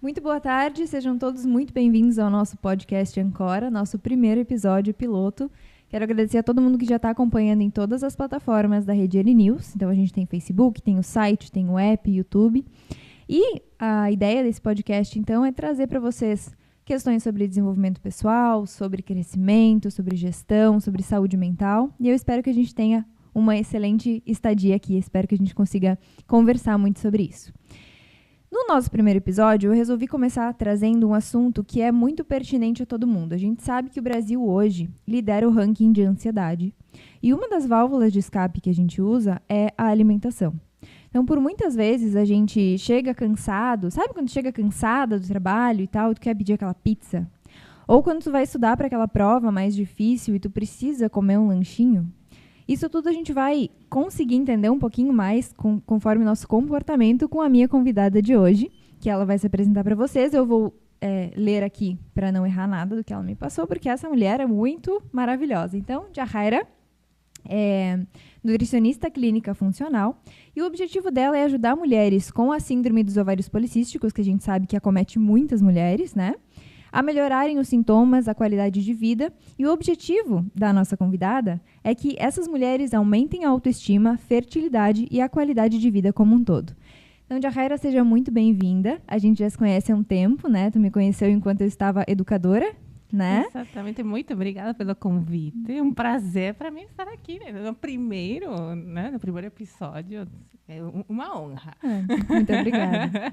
Muito boa tarde, sejam todos muito bem-vindos ao nosso podcast Ancora, nosso primeiro episódio piloto. Quero agradecer a todo mundo que já está acompanhando em todas as plataformas da Rede N News. Então a gente tem Facebook, tem o site, tem o app, YouTube. E a ideia desse podcast, então, é trazer para vocês questões sobre desenvolvimento pessoal, sobre crescimento, sobre gestão, sobre saúde mental. E eu espero que a gente tenha uma excelente estadia aqui. Espero que a gente consiga conversar muito sobre isso. No nosso primeiro episódio, eu resolvi começar trazendo um assunto que é muito pertinente a todo mundo. A gente sabe que o Brasil hoje lidera o ranking de ansiedade. E uma das válvulas de escape que a gente usa é a alimentação. Então, por muitas vezes, a gente chega cansado. Sabe quando chega cansada do trabalho e tal, tu quer pedir aquela pizza? Ou quando tu vai estudar para aquela prova mais difícil e tu precisa comer um lanchinho? Isso tudo a gente vai conseguir entender um pouquinho mais conforme nosso comportamento com a minha convidada de hoje, que ela vai se apresentar para vocês. Eu vou ler aqui para não errar nada do que ela me passou, porque essa mulher é muito maravilhosa. Então, Jahaira é nutricionista clínica funcional e o objetivo dela é ajudar mulheres com a síndrome dos ovários policísticos, que a gente sabe que acomete muitas mulheres, né? A melhorarem os sintomas, a qualidade de vida. E o objetivo da nossa convidada é que essas mulheres aumentem a autoestima, fertilidade e a qualidade de vida como um todo. Então, Jahaira, seja muito bem-vinda. A gente já se conhece há um tempo, né? Tu me conheceu enquanto eu estava educadora, né? Exatamente. Muito obrigada pelo convite. É um prazer para mim estar aqui, né? No primeiro episódio. É uma honra. Muito obrigada.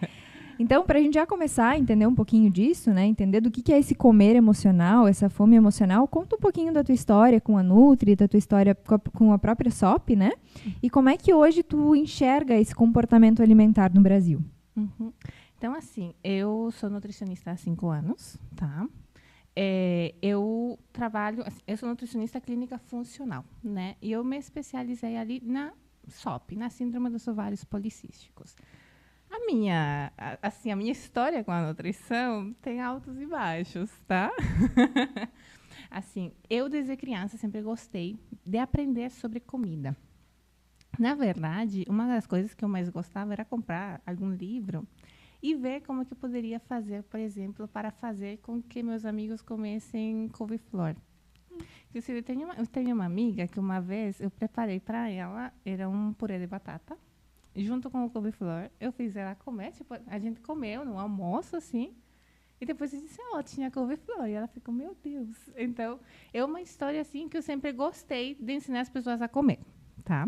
Então, para a gente já começar a entender um pouquinho disso, né, entender do que é esse comer emocional, essa fome emocional, conta um pouquinho da tua história com a Nutri, da tua história com a própria SOP, né? E como é que hoje tu enxerga esse comportamento alimentar no Brasil? Uhum. Então, assim, eu sou nutricionista há 5 anos, tá? Eu sou nutricionista clínica funcional, né? E eu me especializei ali na SOP, na síndrome dos ovários policísticos. A minha história com a nutrição tem altos e baixos, tá? Assim, eu desde criança sempre gostei de aprender sobre comida. Na verdade, uma das coisas que eu mais gostava era comprar algum livro e ver como que eu poderia fazer, por exemplo, para fazer com que meus amigos comessem couve-flor. Eu tenho uma amiga que uma vez eu preparei para ela, era um purê de batata, junto com o couve-flor, eu fiz ela comer, tipo, a gente comeu no almoço, assim, e depois eu disse, tinha couve-flor, e ela ficou, meu Deus. Então, é uma história, assim, que eu sempre gostei de ensinar as pessoas a comer, tá?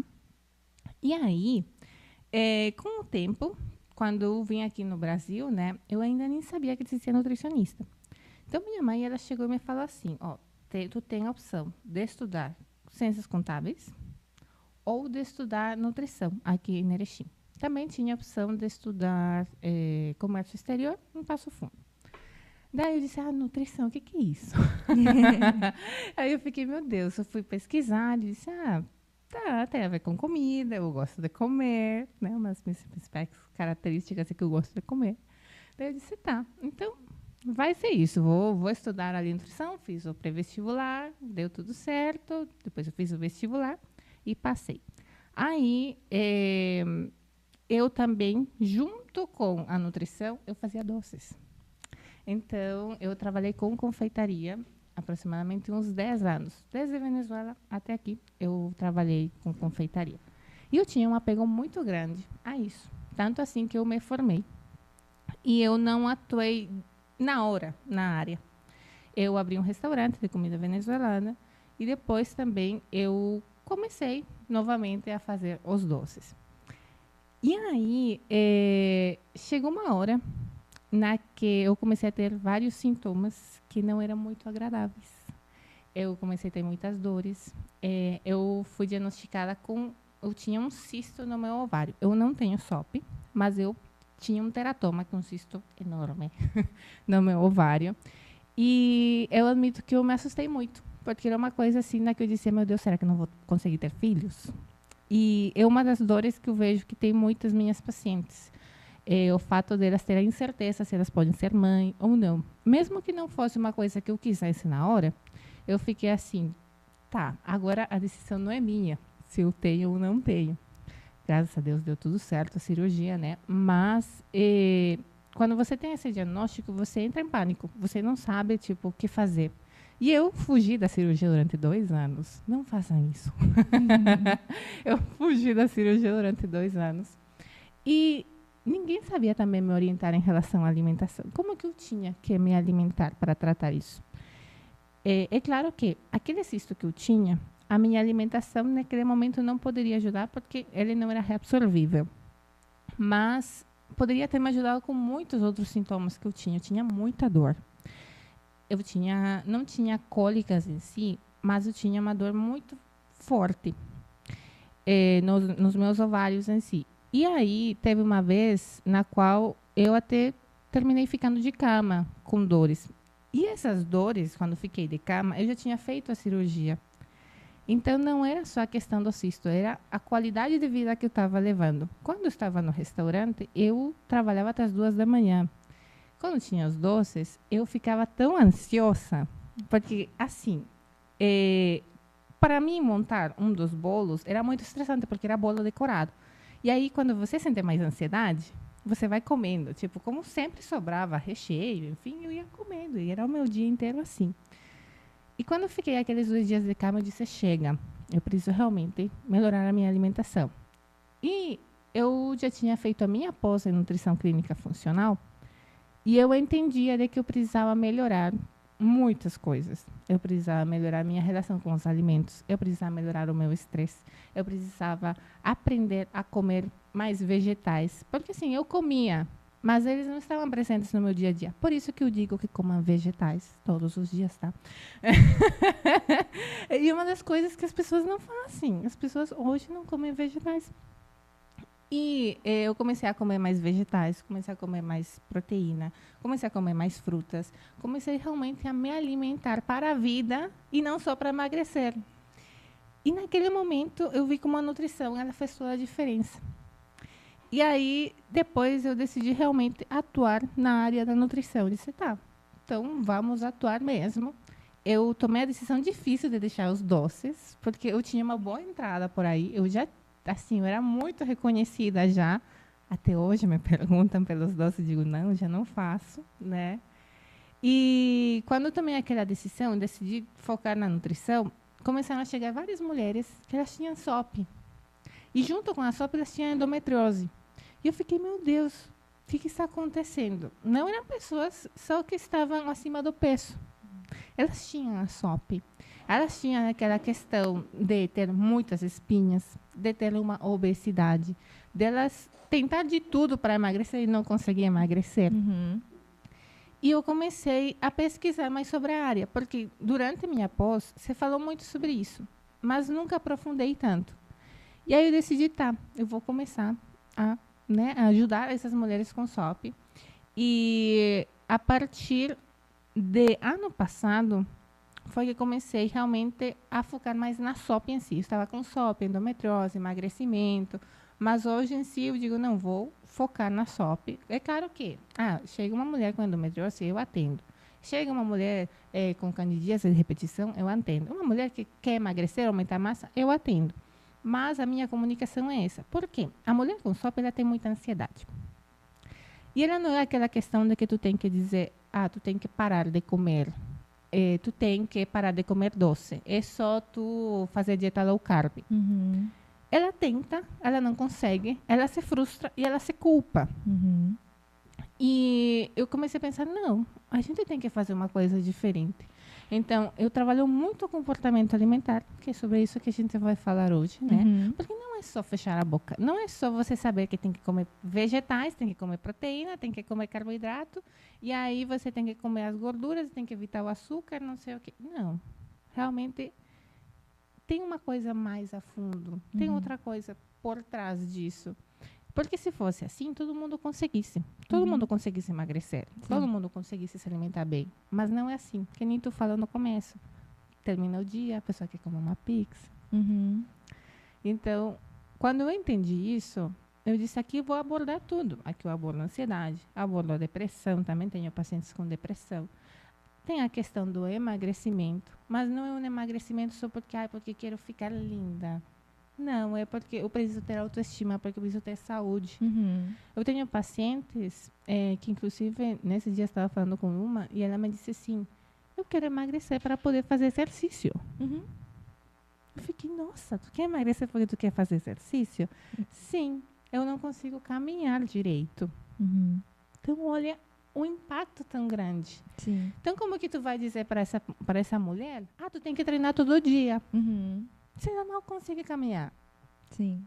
E aí, com o tempo, quando eu vim aqui no Brasil, né, eu ainda nem sabia que existia nutricionista. Então, minha mãe, ela chegou e me falou assim, tu tem a opção de estudar ciências contábeis, ou de estudar nutrição aqui em Erechim. Também tinha a opção de estudar comércio exterior em Passo Fundo. Daí eu disse, nutrição, o que é isso? Aí eu fiquei, meu Deus, eu fui pesquisar e disse, tá, tem a ver com comida, eu gosto de comer, né? Uma das minhas principais características é que eu gosto de comer. Daí eu disse, tá, então vai ser isso, vou estudar ali nutrição, fiz o pré-vestibular, deu tudo certo, depois eu fiz o vestibular, e passei. Aí, eu também, junto com a nutrição, eu fazia doces. Então, eu trabalhei com confeitaria aproximadamente uns 10 anos. Desde Venezuela até aqui, eu trabalhei com confeitaria. E eu tinha um apego muito grande a isso. Tanto assim que eu me formei. E eu não atuei na hora, na área. Eu abri um restaurante de comida venezuelana e depois também eu comecei novamente a fazer os doces. E aí, chegou uma hora na que eu comecei a ter vários sintomas que não eram muito agradáveis. Eu comecei a ter muitas dores. Eu fui diagnosticada eu tinha um cisto no meu ovário. Eu não tenho SOP, mas eu tinha um teratoma, que é um cisto enorme, no meu ovário. E eu admito que eu me assustei muito, porque era uma coisa assim, que eu disse, meu Deus, será que eu não vou conseguir ter filhos? E é uma das dores que eu vejo que tem muitas minhas pacientes. O fato delas terem incerteza se elas podem ser mãe ou não. Mesmo que não fosse uma coisa que eu quisesse na hora, eu fiquei assim, tá, agora a decisão não é minha, se eu tenho ou não tenho. Graças a Deus deu tudo certo, a cirurgia, né? Mas quando você tem esse diagnóstico, você entra em pânico. Você não sabe, tipo, o que fazer. E eu fugi da cirurgia durante 2 anos. Não façam isso. Eu fugi da cirurgia durante 2 anos. E ninguém sabia também me orientar em relação à alimentação. Como que eu tinha que me alimentar para tratar isso? É claro que aquele cisto que eu tinha, a minha alimentação naquele momento não poderia ajudar porque ele não era reabsorvível. Mas poderia ter me ajudado com muitos outros sintomas que eu tinha. Eu tinha muita dor. Não tinha cólicas em si, mas eu tinha uma dor muito forte nos meus ovários em si. E aí, teve uma vez na qual eu até terminei ficando de cama com dores. E essas dores, quando fiquei de cama, eu já tinha feito a cirurgia. Então, não era só a questão do cisto, era a qualidade de vida que eu estava levando. Quando eu estava no restaurante, eu trabalhava até as 2 da manhã. Quando tinha os doces, eu ficava tão ansiosa, porque, assim, para mim montar um dos bolos era muito estressante, porque era bolo decorado. E aí, quando você sente mais ansiedade, você vai comendo. Tipo, como sempre sobrava recheio, enfim, eu ia comendo. E era o meu dia inteiro assim. E quando eu fiquei aqueles 2 dias de cama, eu disse, chega, eu preciso realmente melhorar a minha alimentação. E eu já tinha feito a minha pós em nutrição clínica funcional, e eu entendia de que eu precisava melhorar muitas coisas. Eu precisava melhorar minha relação com os alimentos, eu precisava melhorar o meu estresse, eu precisava aprender a comer mais vegetais. Porque, assim, eu comia, mas eles não estavam presentes no meu dia a dia. Por isso que eu digo que comam vegetais todos os dias, tá? E uma das coisas que as pessoas não fazem, as pessoas hoje não comem vegetais. E eu comecei a comer mais vegetais, comecei a comer mais proteína, comecei a comer mais frutas, comecei realmente a me alimentar para a vida e não só para emagrecer. E naquele momento eu vi como a nutrição ela fez toda a diferença. E aí depois eu decidi realmente atuar na área da nutrição. Eu disse, tá, então vamos atuar mesmo. Eu tomei a decisão difícil de deixar os doces, porque eu tinha uma boa entrada por aí. Eu era muito reconhecida já. Até hoje me perguntam pelos doces, digo, não, já não faço, né? E quando eu tomei aquela decisão, decidi focar na nutrição, começaram a chegar várias mulheres que elas tinham SOP. E junto com a SOP, elas tinham endometriose. E eu fiquei, meu Deus, o que está acontecendo? Não eram pessoas só que estavam acima do peso. Elas tinham a SOP. Elas tinham aquela questão de ter muitas espinhas, de ter uma obesidade, delas tentar de tudo para emagrecer e não conseguir emagrecer. Uhum. E eu comecei a pesquisar mais sobre a área, porque durante a minha pós, você falou muito sobre isso, mas nunca aprofundei tanto. E aí eu decidi, eu vou começar a ajudar essas mulheres com SOP. E a partir de ano passado, foi que comecei realmente a focar mais na SOP em si. Eu estava com SOP, endometriose, emagrecimento, mas hoje em si eu digo, não, vou focar na SOP. É claro que, chega uma mulher com endometriose, eu atendo. Chega uma mulher com candidíase de repetição, eu atendo. Uma mulher que quer emagrecer, aumentar a massa, eu atendo. Mas a minha comunicação é essa. Por quê? A mulher com SOP, ela tem muita ansiedade. E ela não é aquela questão de que tu tem que dizer, tu tem que parar de comer. Tu tem que parar de comer doce. É só tu fazer dieta low carb. Uhum. Ela tenta, ela não consegue, ela se frustra e ela se culpa. Uhum. E eu comecei a pensar, não, a gente tem que fazer uma coisa diferente. Então, eu trabalho muito o comportamento alimentar, que é sobre isso que a gente vai falar hoje, né? Uhum. Porque não é só fechar a boca. Não é só você saber que tem que comer vegetais, tem que comer proteína, tem que comer carboidrato, e aí você tem que comer as gorduras, tem que evitar o açúcar, não sei o quê. Não. Realmente, tem uma coisa mais a fundo. Tem outra coisa por trás disso. Porque se fosse assim, todo mundo conseguisse. Todo mundo conseguisse emagrecer. Sim. Todo mundo conseguisse se alimentar bem. Mas não é assim. Que nem tu falou no começo. Termina o dia, a pessoa quer comer uma pizza. Uhum. Então, quando eu entendi isso, eu disse, aqui eu vou abordar tudo. Aqui eu abordo a ansiedade, abordo a depressão. Também tenho pacientes com depressão. Tem a questão do emagrecimento. Mas não é um emagrecimento só porque quero ficar linda. Não, é porque eu preciso ter autoestima, porque eu preciso ter saúde. Uhum. Eu tenho pacientes que, inclusive, nesses dias estava falando com uma e ela me disse assim, eu quero emagrecer para poder fazer exercício. Uhum. Eu fiquei, nossa, tu quer emagrecer porque tu quer fazer exercício? Sim, eu não consigo caminhar direito. Uhum. Então, olha o impacto tão grande. Sim. Então, como que tu vai dizer para essa mulher, tu tem que treinar todo dia, Uhum. se ela mal consegue caminhar? Sim.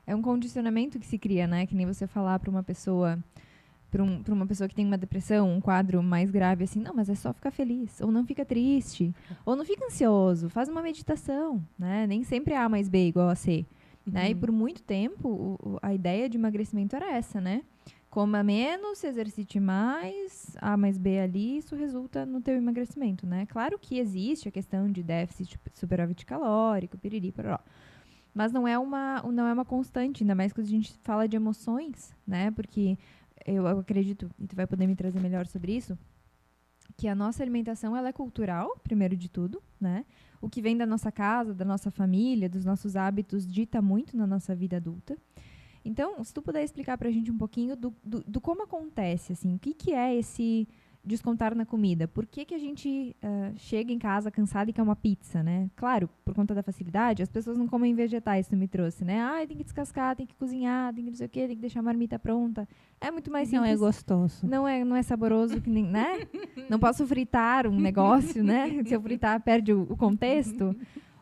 É um condicionamento que se cria, né? Que nem você falar para uma pessoa, para uma pessoa que tem uma depressão, um quadro mais grave, assim, não, mas é só ficar feliz, ou não fica triste, ou não fica ansioso, faz uma meditação, né? Nem sempre é A mais B igual a C, né? E por muito tempo, a ideia de emagrecimento era essa, né? Coma menos, se exercite mais, A mais B ali, isso resulta no teu emagrecimento, né? Claro que existe a questão de déficit superávit calórico, piriri, pororó. Mas não é uma constante, ainda mais quando a gente fala de emoções, né? Porque eu acredito, e tu vai poder me trazer melhor sobre isso, que a nossa alimentação ela é cultural, primeiro de tudo, né? O que vem da nossa casa, da nossa família, dos nossos hábitos, dita muito na nossa vida adulta. Então, se tu puder explicar pra gente um pouquinho do como acontece, assim, o que é esse descontar na comida? Por que a gente chega em casa cansado e quer uma pizza, né? Claro, por conta da facilidade, as pessoas não comem vegetais, tu me trouxe, né? Tem que descascar, tem que cozinhar, tem que não sei o quê, tem que deixar a marmita pronta. É muito mais Não é simples. gostoso. Não é saboroso, que nem, né? Não posso fritar um negócio, né? Se eu fritar, perde o contexto.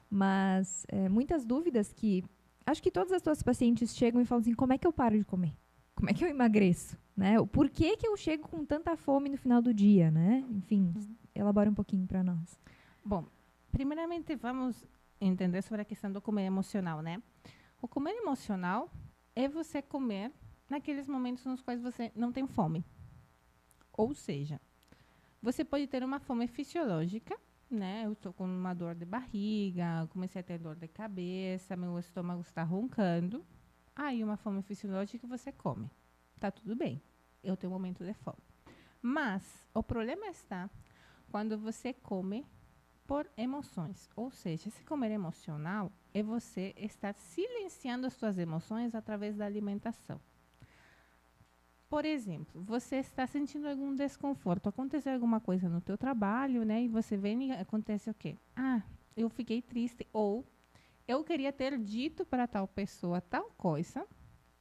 Mas muitas dúvidas que acho que todas as tuas pacientes chegam e falam assim, como é que eu paro de comer? Como é que eu emagreço? Né? O porquê que eu chego com tanta fome no final do dia, né? Enfim, elabora um pouquinho para nós. Bom, primeiramente vamos entender sobre a questão do comer emocional, né? O comer emocional é você comer naqueles momentos nos quais você não tem fome. Ou seja, você pode ter uma fome fisiológica, né? Eu estou com uma dor de barriga, comecei a ter dor de cabeça, meu estômago está roncando. Aí uma fome fisiológica você come. Tá tudo bem. Eu tenho um momento de fome. Mas o problema está quando você come por emoções. Ou seja, esse comer emocional é você estar silenciando as suas emoções através da alimentação. Por exemplo, você está sentindo algum desconforto, aconteceu alguma coisa no teu trabalho, né? E você vem e acontece o quê? Eu fiquei triste, ou eu queria ter dito para tal pessoa tal coisa,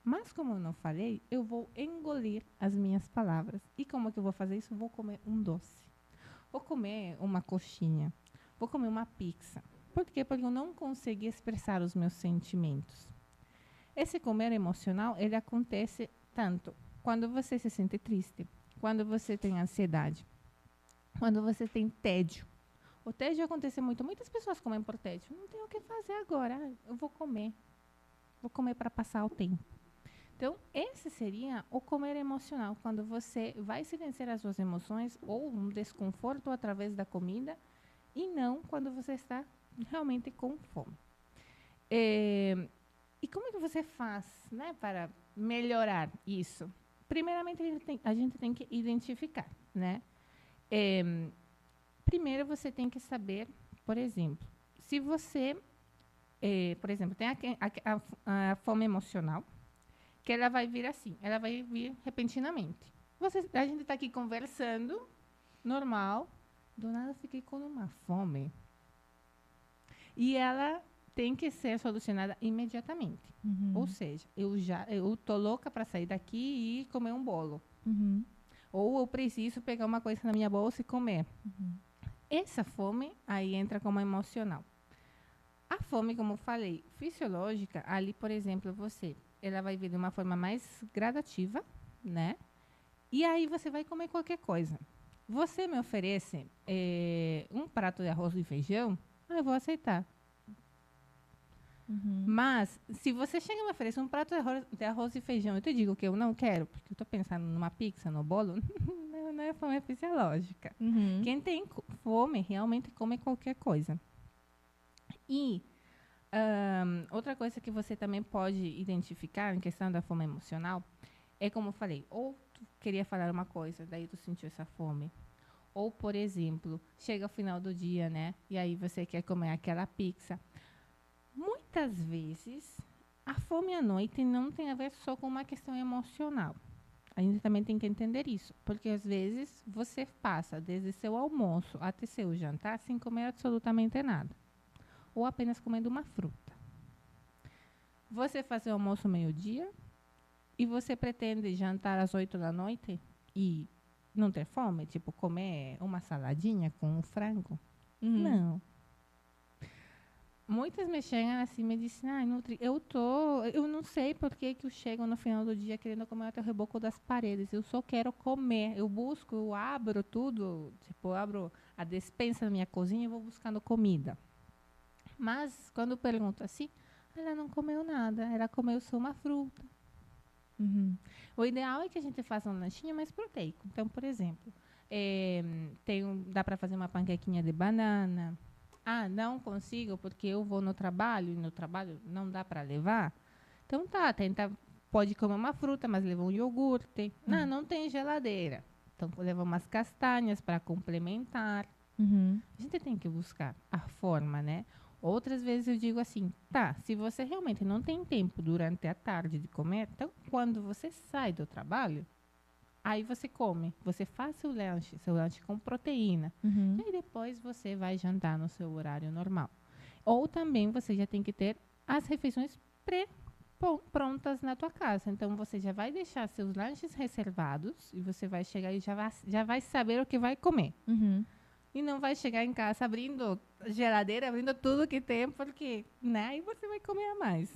mas como eu não falei, eu vou engolir as minhas palavras. E como que eu vou fazer isso? Vou comer um doce. Vou comer uma coxinha. Vou comer uma pizza. Por quê? Porque eu não consegui expressar os meus sentimentos. Esse comer emocional, ele acontece tanto quando você se sente triste, quando você tem ansiedade, quando você tem tédio. O tédio acontece muito. Muitas pessoas comem por tédio. Não tem o que fazer agora. Eu vou comer. Vou comer para passar o tempo. Então, esse seria o comer emocional, quando você vai silenciar as suas emoções ou um desconforto através da comida e não quando você está realmente com fome. E como é que você faz, né, para melhorar isso? Primeiramente, a gente tem que identificar, né? Primeiro, você tem que saber, por exemplo, se você, por exemplo, tem a fome emocional, que ela vai vir assim, ela vai vir repentinamente. A gente está aqui conversando, normal, do nada eu fiquei com uma fome. E ela tem que ser solucionada imediatamente. Uhum. Ou seja, eu tô louca para sair daqui e comer um bolo. Uhum. Ou eu preciso pegar uma coisa na minha bolsa e comer. Uhum. Essa fome aí entra como emocional. A fome, como eu falei, fisiológica, ali, por exemplo, ela vai vir de uma forma mais gradativa, né? E aí você vai comer qualquer coisa. Você me oferece um prato de arroz e feijão, eu vou aceitar. Uhum. Mas, se você chega e me oferece um prato de arroz e feijão, eu te digo que eu não quero, porque eu estou pensando numa pizza, no bolo, não é fome fisiológica. Uhum. Quem tem fome realmente come qualquer coisa. E outra coisa que você também pode identificar em questão da fome emocional é, como eu falei, ou tu queria falar uma coisa, daí tu sentiu essa fome. Ou, por exemplo, chega ao final do dia, né? E aí você quer comer aquela pizza. muitas vezes, a fome à noite não tem a ver só com uma questão emocional. A gente também tem que entender isso, porque às vezes você passa desde seu almoço até seu jantar sem comer absolutamente nada, ou apenas comendo uma fruta. Você faz o almoço meio-dia e você pretende jantar às 8 da noite e não ter fome, tipo comer uma saladinha com um frango? Não. Muitas me chegam assim e me dizem, Nutri, eu não sei por que eu chego no final do dia querendo comer até o reboco das paredes. Eu só quero comer. Eu busco, eu abro tudo, tipo, eu abro a despensa da minha cozinha e vou buscando comida. Mas, quando eu pergunto assim, ela não comeu nada, ela comeu só uma fruta. O ideal é que a gente faça um lanchinho mais proteico. Então, por exemplo, dá para fazer uma panquequinha de banana. Não consigo porque eu vou no trabalho e no trabalho não dá para levar. Então pode comer uma fruta, mas leva um iogurte. Não tem geladeira. Então leva umas castanhas para complementar. A gente tem que buscar a forma, né? Outras vezes eu digo assim, se você realmente não tem tempo durante a tarde de comer, então quando você sai do trabalho, aí você come, você faz seu lanche com proteína. E aí depois você vai jantar no seu horário normal. Ou também você já tem que ter as refeições prontas na tua casa. Então você já vai deixar seus lanches reservados e você vai chegar e já vai saber o que vai comer. E não vai chegar em casa abrindo geladeira, abrindo tudo que tem, porque, né? Aí você vai comer a mais.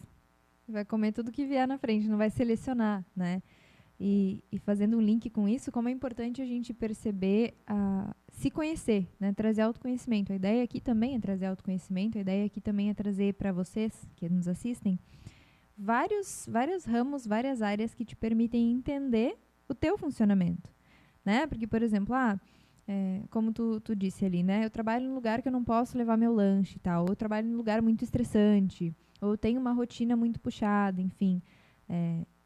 Vai comer tudo que vier na frente, não vai selecionar, né? E fazendo um link com isso, como é importante a gente perceber, se conhecer, né? Trazer autoconhecimento. A ideia aqui também é trazer autoconhecimento, a ideia aqui também é trazer para vocês que nos assistem vários ramos, várias áreas que te permitem entender o teu funcionamento, né? Porque, por exemplo, como tu disse ali, né? Eu trabalho num lugar que eu não posso levar meu lanche e tal, ou eu trabalho num lugar muito estressante, ou eu tenho uma rotina muito puxada, enfim.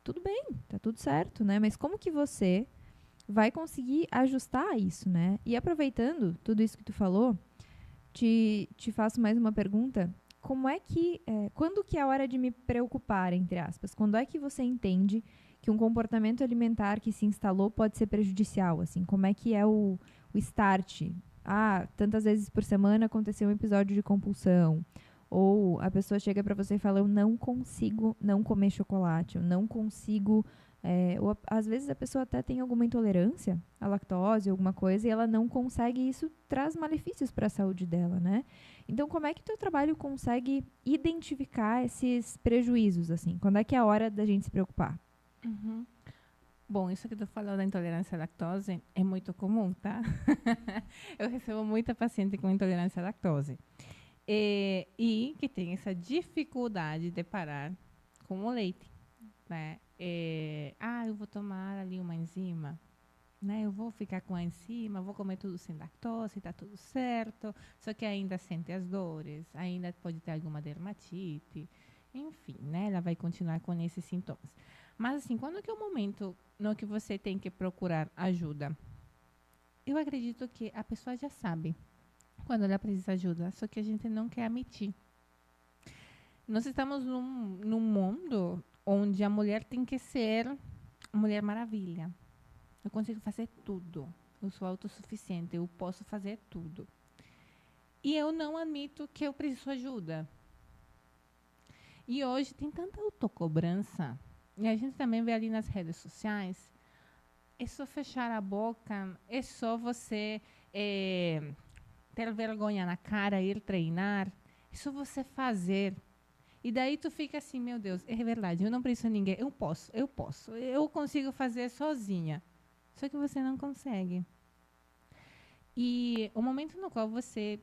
Tudo bem, tá tudo certo, né? Mas como que você vai conseguir ajustar isso, né? E aproveitando tudo isso que tu falou, te faço mais uma pergunta. Como é que, quando que é a hora de me preocupar, entre aspas? Quando é que você entende que um comportamento alimentar que se instalou pode ser prejudicial, assim? Como é que é o start? Tantas vezes por semana aconteceu um episódio de compulsão. Ou a pessoa chega para você e fala, eu não consigo não comer chocolate, eu não consigo... ou às vezes a pessoa até tem alguma intolerância à lactose, alguma coisa, e ela não consegue, e isso traz malefícios para a saúde dela, né? Então, como é que o teu trabalho consegue identificar esses prejuízos, assim? Quando é que é a hora da gente se preocupar? Bom, isso que tu falou da intolerância à lactose é muito comum, tá? Eu recebo muita paciente com intolerância à lactose. E que tem essa dificuldade de parar com o leite, né? Eu vou tomar ali uma enzima, né? Eu vou ficar com a enzima, vou comer tudo sem lactose, tá tudo certo. Só que ainda sente as dores, ainda pode ter alguma dermatite, enfim, né? Ela vai continuar com esses sintomas. Mas assim, quando que é o momento no que você tem que procurar ajuda? Eu acredito que a pessoa já sabe quando ela precisa de ajuda, só que a gente não quer admitir. Nós estamos num mundo onde a mulher tem que ser a Mulher Maravilha. Eu consigo fazer tudo. Eu sou autossuficiente, eu posso fazer tudo. E eu não admito que eu preciso de ajuda. E hoje tem tanta autocobrança, e a gente também vê ali nas redes sociais, é só fechar a boca, é só você... ter vergonha na cara, ir treinar, isso você fazer. E daí tu fica assim, meu Deus, é verdade, eu não preciso de ninguém, eu consigo fazer sozinha. Só que você não consegue. E o momento no qual você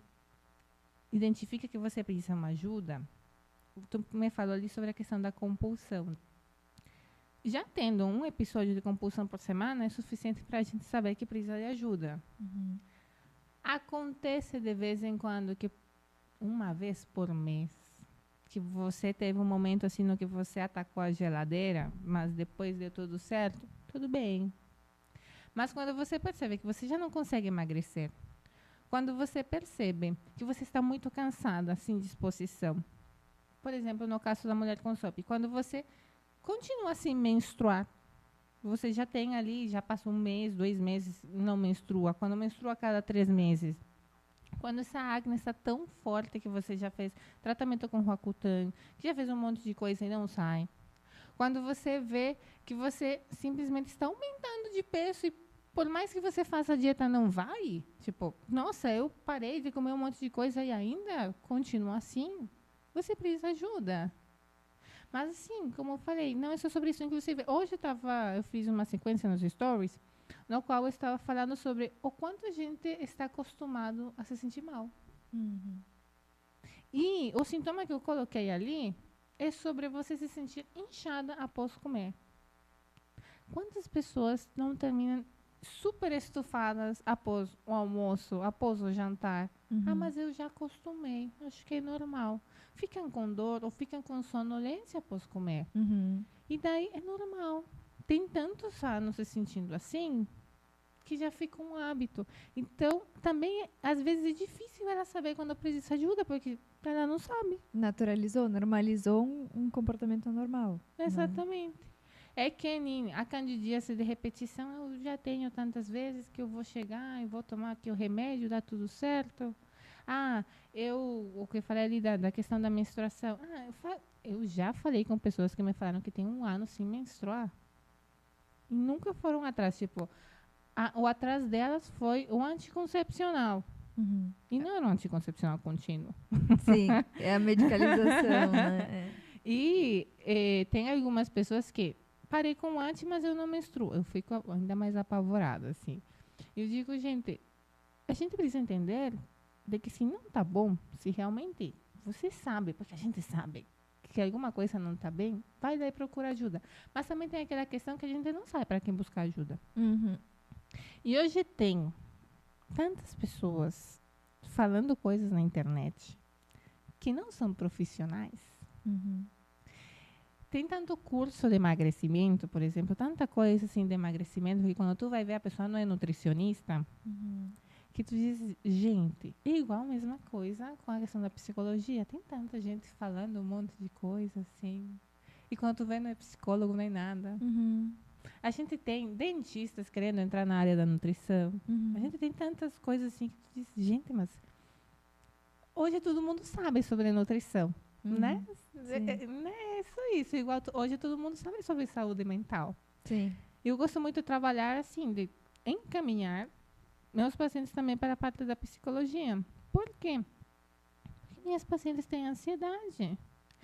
identifica que você precisa de uma ajuda, tu me falou ali sobre a questão da compulsão. Já tendo um episódio de compulsão por semana, é suficiente para a gente saber que precisa de ajuda. Acontece de vez em quando que uma vez por mês que você teve um momento assim no que você atacou a geladeira, mas depois deu tudo certo, tudo bem. Mas quando você percebe que você já não consegue emagrecer, quando você percebe que você está muito cansada, sem disposição, por exemplo, no caso da mulher com SOP, quando você continua sem menstruar, você já tem ali, já passou 1 mês, 2 meses, não menstrua. Quando menstrua a cada 3 meses. Quando essa acne está tão forte que você já fez tratamento com Roacutan, que já fez um monte de coisa e não sai. Quando você vê que você simplesmente está aumentando de peso e por mais que você faça a dieta não vai, tipo, nossa, eu parei de comer um monte de coisa e ainda continua assim, você precisa de ajuda. Mas assim, como eu falei, não é só sobre isso. Inclusive, hoje eu fiz uma sequência nos stories, no qual eu estava falando sobre o quanto a gente está acostumado a se sentir mal. Uhum. E o sintoma que eu coloquei ali é sobre você se sentir inchada após comer. Quantas pessoas não terminam super estufadas após o almoço, após o jantar? Uhum. Mas eu já acostumei, acho que é normal. Ficam com dor ou ficam com sonolência após comer. Uhum. E daí é normal. Tem tantos anos se sentindo assim que já fica um hábito. Então, também, às vezes, é difícil ela saber quando precisa de ajuda, porque ela não sabe. Naturalizou, normalizou um comportamento anormal. Exatamente. É que nem a candidíase de repetição, eu já tenho tantas vezes que eu vou chegar e vou tomar aqui o remédio, dá tudo certo. O que eu falei ali da questão da menstruação. Eu já falei com pessoas que me falaram que tem 1 ano sem menstruar. E nunca foram atrás. Tipo, o atrás delas foi o anticoncepcional. Uhum. E não era um anticoncepcional contínuo. Sim, é a medicalização, né? E tem algumas pessoas que parei com o anti, mas eu não menstruo. Eu fico ainda mais apavorada, assim. Eu digo, gente, a gente precisa entender de que se não tá bom, se realmente você sabe, porque a gente sabe que alguma coisa não tá bem, vai daí procurar ajuda. Mas também tem aquela questão que a gente não sabe para quem buscar ajuda. Uhum. E hoje tem tantas pessoas falando coisas na internet que não são profissionais. Uhum. Tem tanto curso de emagrecimento, por exemplo, tanta coisa assim de emagrecimento, que quando tu vai ver a pessoa não é nutricionista, que tu diz, gente, é igual a mesma coisa com a questão da psicologia. Tem tanta gente falando um monte de coisa assim. E quando tu vê não é psicólogo nem nada. Uhum. A gente tem dentistas querendo entrar na área da nutrição. Uhum. A gente tem tantas coisas assim que tu diz, gente, mas hoje todo mundo sabe sobre nutrição, né? É isso. Igual hoje todo mundo sabe sobre saúde mental. Sim. Eu gosto muito de trabalhar assim, de encaminhar meus pacientes também para a parte da psicologia. Por quê? Porque minhas pacientes têm ansiedade.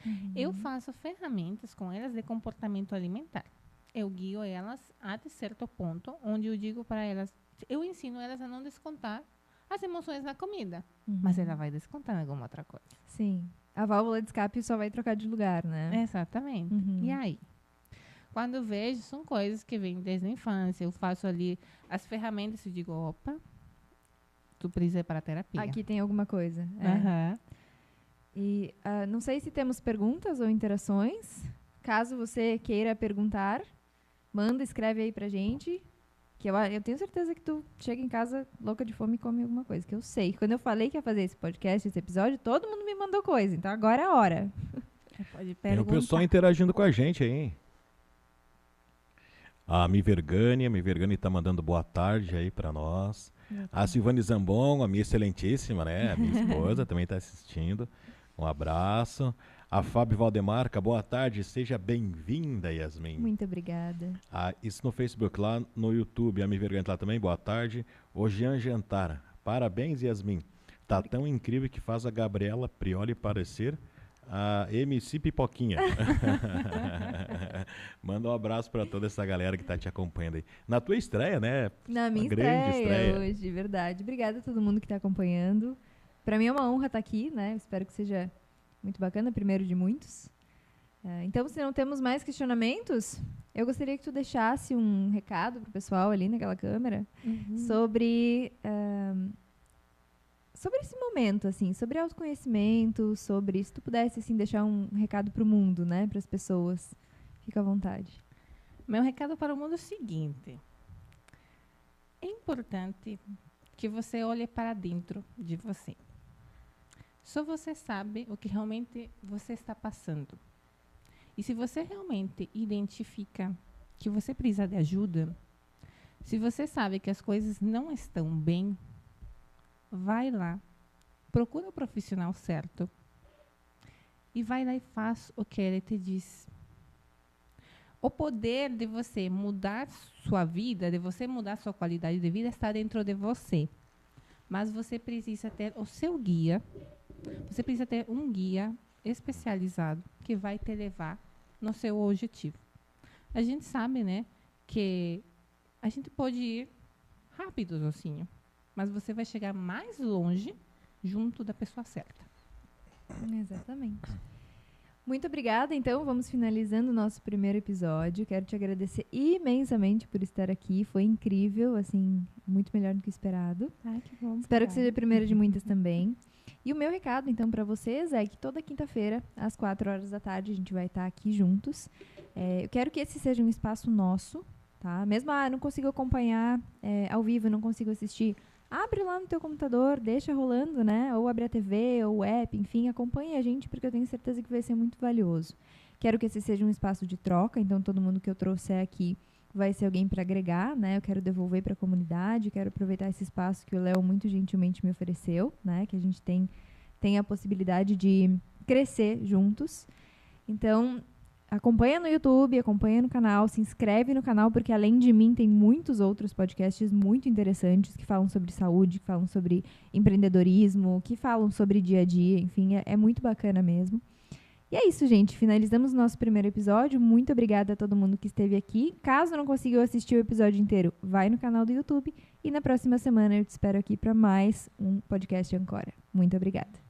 Uhum. Eu faço ferramentas com elas de comportamento alimentar. Eu guio elas até certo ponto, onde eu digo para elas, eu ensino elas a não descontar as emoções na comida, mas ela vai descontar em alguma outra coisa. Sim. A válvula de escape só vai trocar de lugar, né? Exatamente. E aí? Quando eu vejo, são coisas que vêm desde a infância. Eu faço ali as ferramentas e digo, opa, tu precisa ir para a terapia. Aqui tem alguma coisa. Uhum. E não sei se temos perguntas ou interações. Caso você queira perguntar, escreve aí pra gente. Que eu tenho certeza que tu chega em casa louca de fome e come alguma coisa. Que eu sei. Quando eu falei que ia fazer esse podcast, esse episódio, todo mundo me mandou coisa. Então agora é a hora. Pode perguntar. Tem o pessoal interagindo com a gente aí, hein? A Mivergani tá mandando boa tarde aí pra nós. A Silvane Zambon, a minha excelentíssima, né? A minha esposa também tá assistindo. Um abraço. A Fábio Valdemarca, boa tarde, seja bem-vinda, Yasmin. Muito obrigada. Isso no Facebook, lá no YouTube, a Mivergani lá também, boa tarde. O Jean Jantar, parabéns, Yasmin. Tá tão incrível que faz a Gabriela Prioli parecer a MC Pipoquinha. Manda um abraço para toda essa galera que tá te acompanhando aí. Na tua estreia, né? Na minha estreia hoje, verdade. Obrigada a todo mundo que tá acompanhando. Para mim é uma honra estar aqui, né? Espero que seja muito bacana, primeiro de muitos. Então, se não temos mais questionamentos, eu gostaria que tu deixasse um recado pro pessoal ali naquela câmera sobre esse momento, assim, sobre autoconhecimento, sobre, se tu pudesse, assim, deixar um recado pro mundo, né, para as pessoas. Fica à vontade. Meu recado para o mundo é o seguinte. É importante que você olhe para dentro de você. Só você sabe o que realmente você está passando. E se você realmente identifica que você precisa de ajuda, se você sabe que as coisas não estão bem, vai lá, procura o profissional certo e vai lá e faz o que ele te diz. O poder de você mudar sua vida, de você mudar sua qualidade de vida, está dentro de você. Mas você precisa ter o seu guia, você precisa ter um guia especializado que vai te levar no seu objetivo. A gente sabe, né, que a gente pode ir rápido, assim, mas você vai chegar mais longe junto da pessoa certa. Exatamente. Muito obrigada, então, vamos finalizando o nosso primeiro episódio. Quero te agradecer imensamente por estar aqui, foi incrível, assim, muito melhor do que esperado. Ai, que bom. Espero que seja a primeira de muitas também. E o meu recado, então, para vocês é que toda quinta-feira, às 4 horas da tarde, a gente vai estar aqui juntos. Eu quero que esse seja um espaço nosso, tá? Mesmo, não consigo acompanhar ao vivo, não consigo assistir, abre lá no teu computador, deixa rolando, né? Ou abre a TV, ou o app, enfim, acompanhe a gente, porque eu tenho certeza que vai ser muito valioso. Quero que esse seja um espaço de troca, então todo mundo que eu trouxer aqui vai ser alguém para agregar, né? Eu quero devolver para a comunidade, quero aproveitar esse espaço que o Léo muito gentilmente me ofereceu, né? Que a gente tem a possibilidade de crescer juntos. Então, acompanha no YouTube, acompanha no canal, se inscreve no canal, porque além de mim tem muitos outros podcasts muito interessantes que falam sobre saúde, que falam sobre empreendedorismo, que falam sobre dia a dia, enfim, é muito bacana mesmo. E é isso, gente. Finalizamos o nosso primeiro episódio. Muito obrigada a todo mundo que esteve aqui. Caso não conseguiu assistir o episódio inteiro, vai no canal do YouTube. E na próxima semana eu te espero aqui para mais um podcast Ancora. Muito obrigada.